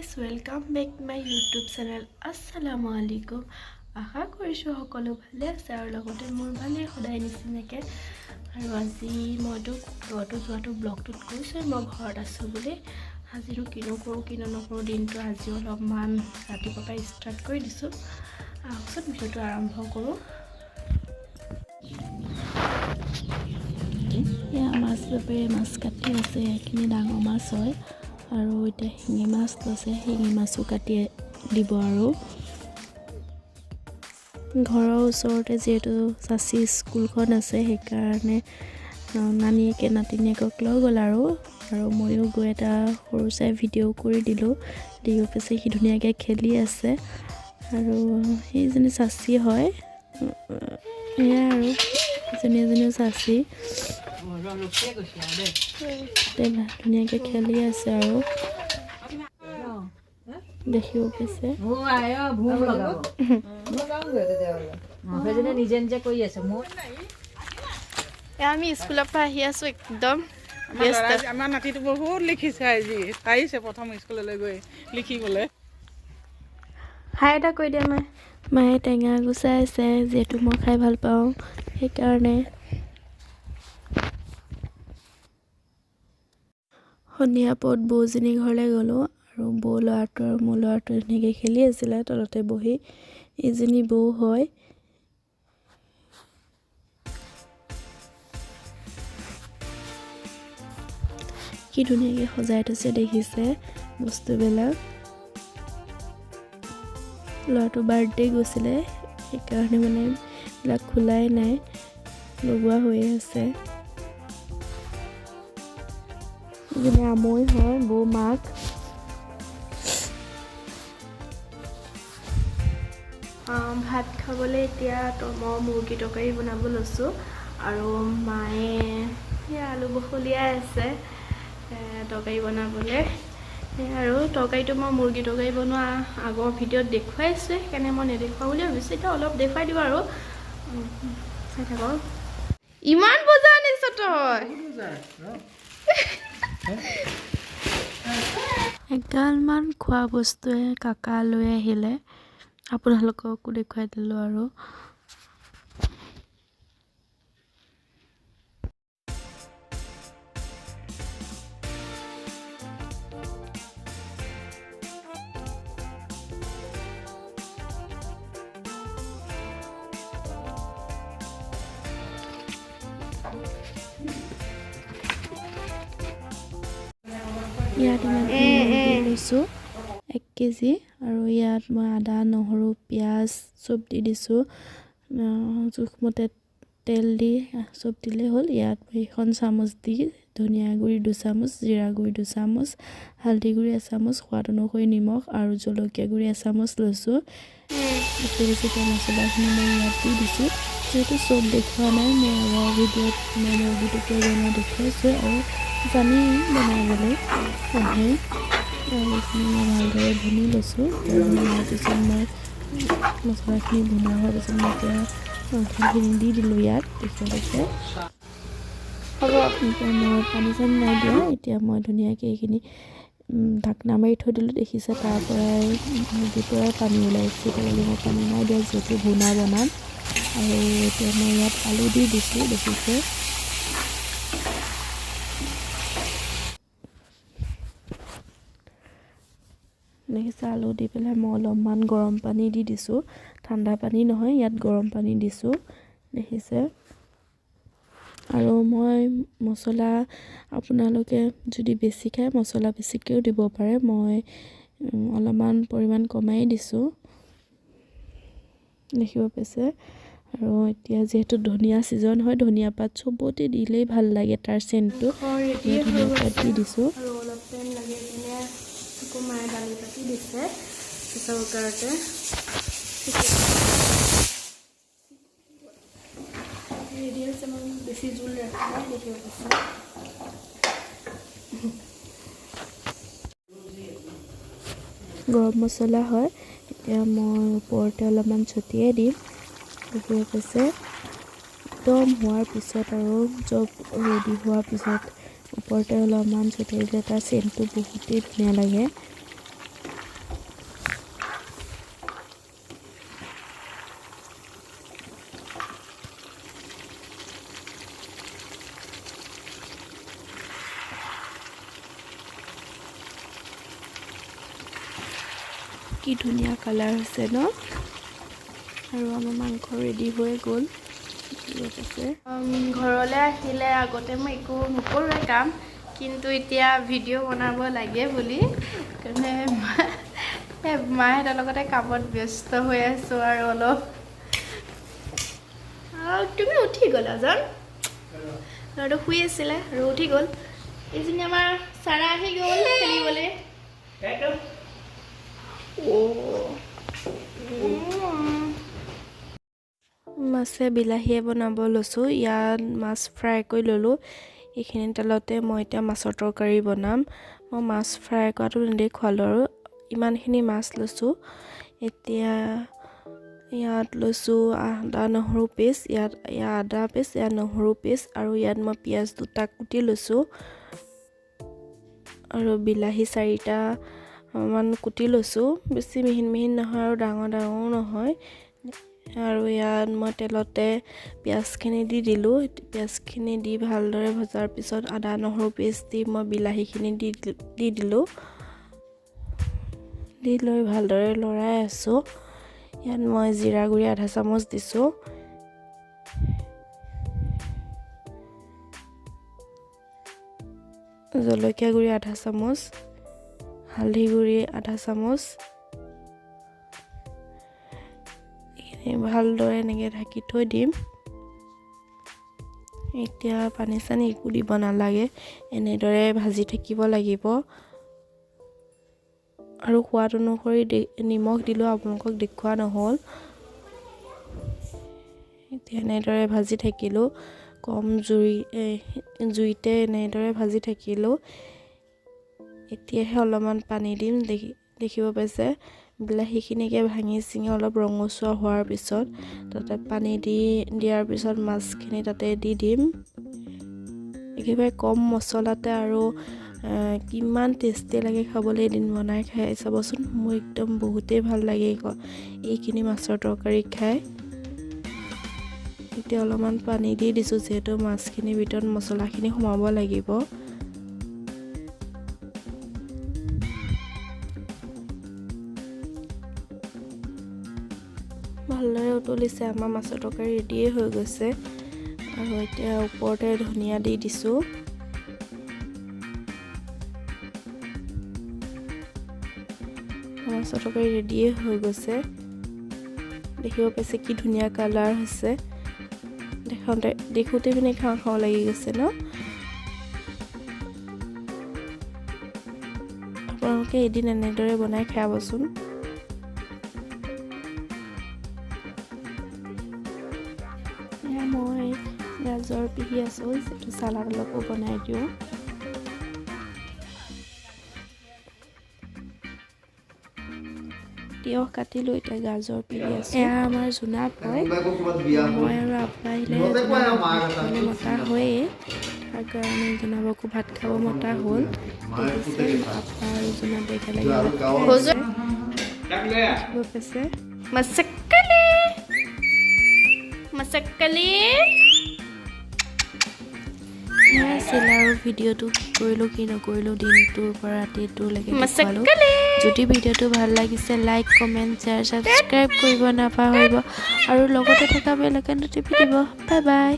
guys welcome back my YouTube channel আসসালামু আলাইকুম আশা কৰিছোঁ সকলো ভালে আছে আৰু লগতে মোৰ ভালে সদায় নিচিনাকৈ আৰু আজি মইতো যোৱাটো ব্লগটোত কৈছোঁ মই ঘৰত আছোঁ বুলি আজিনো কিনো কৰোঁ কিনো নকৰোঁ দিনটো আজি অলপমান ৰাতিপুৱাৰ পৰা ষ্টাৰ্ট কৰি দিছোঁ আহকচোন ভিডিঅ'টো আৰম্ভ কৰোঁ এয়া মাছ বেপাৰীয়ে মাছ কাটি আছে এইখিনি ডাঙৰ মাছ হয় আৰু এতিয়া শিঙি মাছ লৈছে শিঙি মাছো কাটি দিব আৰু ঘৰৰ ওচৰতে যিহেতু চাচি স্কুলখন আছে সেইকাৰণে নানীয়েকে নাতিনীয়েকক লৈ গ'ল আৰু ময়ো গৈ এটা সৰু চাই ভিডিঅ' কৰি দিলোঁ পিছে সি ধুনীয়াকৈ খেলি আছে আৰু সেইজনী চাচি হয় এয়া আৰু এজনীও চাচি ধুনীয়াকৈ খেলি আছে আৰু দেখিব পাইছে আমি স্কুলৰ পৰা আহি আছোঁ একদম আমাৰ নাতিটো বহুত লিখিছে আজি পাৰিছে প্ৰথম স্কুললৈ গৈ লিখিবলৈ হাই এটা কৈ দিয়া মায়ে টেঙা গুচাই আছে যিহেতু মই খাই ভাল পাওঁ সেইকাৰণে সন্ধিয়া পৰত বৌজনী ঘৰলৈ গ'লোঁ আৰু বৌ ল'ৰাটো আৰু মোৰ ল'ৰাটো ধুনীয়াকৈ খেলি আছিলে তলতে বহি ইজনী বৌ হয় কি ধুনীয়াকৈ সজাই থৈছে দেখিছে বস্তুবিলাক ল'ৰাটো বাৰ্থডে গৈছিলে সেইকাৰণে মানে এইবিলাক খোলাই নাই লগোৱা হৈয়ে আছে যেনে আমৈ হয় বৌ মাক ভাত খাবলৈ এতিয়া মই মুৰ্গী তৰকাৰী বনাব লৈছোঁ আৰু মায়ে আলু বখলিয়াই আছে তৰকাৰী বনাবলৈ আৰু তৰকাৰীটো মই মুৰ্গী তৰকাৰী বনোৱা আগৰ ভিডিঅ'ত দেখুৱাইছোঁ সেইকাৰণে মই নেদেখুৱা বুলি ভাবিছোঁ এতিয়া অলপ দেখুৱাই দিওঁ আৰু চাই থাকক ইমান বজা আনিছ তই এগালমান খোৱা বস্তুৱে কাকা লৈ আহিলে আপোনালোককো দেখুৱাই দিলোঁ আৰু ইয়াত ইমান লৈছোঁ 1 কেজি আৰু ইয়াত মই আদা নহৰু পিঁয়াজ চব দি দিছোঁ জোখমতে তেল দি চব দিলেই হ'ল ইয়াত এখন চামুচ দি ধনিয়া গুড়ি 2 চামুচ জিৰা গুড়ি 2 চামুচ হালধি গুড়ি 1 চামুচ সোৱাদ অনুসৰি নিমখ আৰু জলকীয়া গুড়ি 1 চামুচ লৈছোঁ বেছি মছলাখিনি মই ইয়াত দি দিছোঁ যিহেতু চব দেখুওৱা নাই মই আগৰ ভিডিঅ'ত মই মুৰ্গীটোকে বনাই দেখুৱাইছোঁ আৰু জানি বনাবলৈ আহে এইখিনি মই ভালদৰে ভুনি লৈছোঁ ভুনাৰ পিছত মই মছলাখিনি ভুনা হোৱাৰ পিছত মই এতিয়া মাংসখিনি দি দিলোঁ ইয়াত দেখিছে হ'ব এতিয়া মই পানী চানী নাই দিয়া এতিয়া মই ধুনীয়াকৈ এইখিনি ঢাকনা মাৰি থৈ দিলোঁ দেখিছে তাৰ পৰাই মুৰ্গীৰ পৰাই পানী ওলাইছে তেতিয়াহ'লে মই পানী নাই দিয়া যিহেতু ভুনা বনাম আৰু এতিয়া মই ইয়াত আলু দি দিছোঁ দেখিছে দেখিছে আলু দি পেলাই মই অলপমান গৰম পানী দি দিছোঁ ঠাণ্ডা পানী নহয় ইয়াত গৰম পানী দিছোঁ দেখিছে আৰু মই মছলা আপোনালোকে যদি বেছি খায় মছলা বেছিকৈও দিব পাৰে মই অলপমান পৰিমাণ কমাই দিছোঁ দেখিব পাইছে আৰু এতিয়া যিহেতু ধনিয়া ছিজন হয় ধনিয়া পাত চবতে দিলেই ভাল লাগে তাৰ চেণ্টটো ধনিয়া পাত দি দিছোঁ আৰু অলপ টাইম লাগি কিনে মায়ে দালি পাতি দিছে প্ৰেছাৰ কুকাৰতে ৰেডি হৈছে মই বেছি জোল ৰাখা নাই দেখিব পাইছে গৰম মছলা হয় এতিয়া মই ওপৰতে অলপমান ছটিয়াই দিম দেখিব পাইছে একদম হোৱাৰ পিছত আৰু চব ৰেডি হোৱাৰ পিছত ওপৰতে অলপমান ছটিয়াই দিলে তাৰ চেণ্টটো বহুতেই ধুনীয়া লাগে কি ধুনীয়া কালাৰ হৈছে ন আৰু আমাৰ মাংস ৰেডি হৈ গ'ল ঘৰলৈ আহিলে আগতে মই একো নকৰোঁৱে কাম কিন্তু এতিয়া ভিডিঅ' বনাব লাগে বুলি কাৰণে মাহঁতৰ লগতে কামত ব্যস্ত হৈ আছোঁ আৰু অলপ তুমি উঠি গ'লা জান ল'ৰাটো শুই আছিলে আৰু উঠি গ'ল এইজনী আমাৰ চাৰা আহি গ'ল খেলিবলৈ মাছে বিলাহীয়ে বনাব লৈছোঁ ইয়াত মাছ ফ্ৰাই কৰি ল'লোঁ এইখিনি তেলতে মই এতিয়া মাছৰ তৰকাৰী বনাম মই মাছ ফ্ৰাই কৰাটো নেদেখুৱালোঁ আৰু ইমানখিনি মাছ লৈছোঁ এতিয়া ইয়াত লৈছোঁ আদা নহৰু পেষ্ট ইয়াত আদা পেষ্ট ইয়াত নহৰু পেষ্ট আৰু ইয়াত মই পিঁয়াজ দুটা কুটি লৈছোঁ আৰু বিলাহী 4টা মান কুটি লৈছোঁ বেছি মিহিন মিহিন নহয় আৰু ডাঙৰ ডাঙৰো নহয় আৰু ইয়াত মই তেলতে পিঁয়াজখিনি দি দিলোঁ পিঁয়াজখিনি দি ভালদৰে ভজাৰ পিছত আদা নহৰু পেষ্ট দি মই বিলাহীখিনি দি দিলোঁ দি লৈ ভালদৰে লৰাই আছোঁ ইয়াত মই জিৰা গুড়ি আধা চামুচ দিছোঁ জলকীয়া গুড়ি আধা চামুচ হালধি গুড়ি আধা চামুচ ভালদৰে এনেকৈ ঢাকি থৈ দিম এতিয়া পানী চানী একো দিব নালাগে এনেদৰে ভাজি থাকিব লাগিব আৰু সোৱাদ অনুসৰি নিমখ দিলোঁ আপোনালোকক দেখুওৱা নহ'ল এতিয়া এনেদৰে ভাজি থাকিলোঁ কম জুইতে এনেদৰে ভাজি থাকিলোঁ এতিয়াহে অলপমান পানী দিম দেখিব পাইছে বিলাহীখিনিকে ভাঙি চিঙি অলপ ৰঙচুৱা হোৱাৰ পিছত তাতে পানী দিয়াৰ পিছত মাছখিনি তাতে দি দিম একেবাৰে কম মছলাতে আৰু কিমান টেষ্টি লাগে খাবলৈ এদিন বনাই খাই চাবচোন মোৰ একদম বহুতেই ভাল লাগে এইখিনি মাছৰ তৰকাৰী খাই এতিয়া অলপমান পানী দি দিছোঁ যিহেতু মাছখিনিৰ ভিতৰত মছলাখিনি সোমাব লাগিব ভালদৰে উতলিছে আমাৰ মাছৰ তৰকাৰী ৰেডিয়ে হৈ গৈছে আৰু এতিয়া ওপৰতে ধনিয়া দি দিছোঁ মাছৰ তৰকাৰী ৰেডিয়ে হৈ গৈছে দেখিব পাইছে কি ধুনীয়া কালাৰ হৈছে দেখোঁতে পিনে খাওঁ খাওঁ লাগি গৈছে ন আপোনালোকে এদিন এনেদৰে বনাই খাবচোন মই গাজৰ পিহি আছোঁ যিটো চালাড অলপো বনাই দিওঁ তিয়হ কাটিলোঁ এতিয়া গাজৰ পিহি আছোঁ এয়া আমাৰ জোনাপ হয় মই আৰু আব্বা আহিলে মতা হয়েই তাৰ কাৰণে জোনাবকো ভাত খাব মতা হ'ল দেখিছে আব্বা আৰু জোনাব একেলগে দেখিব পাইছে মাছকালি আছিল আৰু ভিডিঅ'টো কি কৰিলোঁ কি নকৰিলোঁ দিনটোৰ পৰা ৰাতিটোলৈকে দেখুৱালোঁ যদি ভিডিঅ'টো ভাল লাগিছে লাইক কমেণ্ট শ্বেয়াৰ ছাবস্ক্ৰাইব কৰিব নাপাহৰিব আৰু লগতে থকা বেল আইকনটো টিপি দিব বাই বাই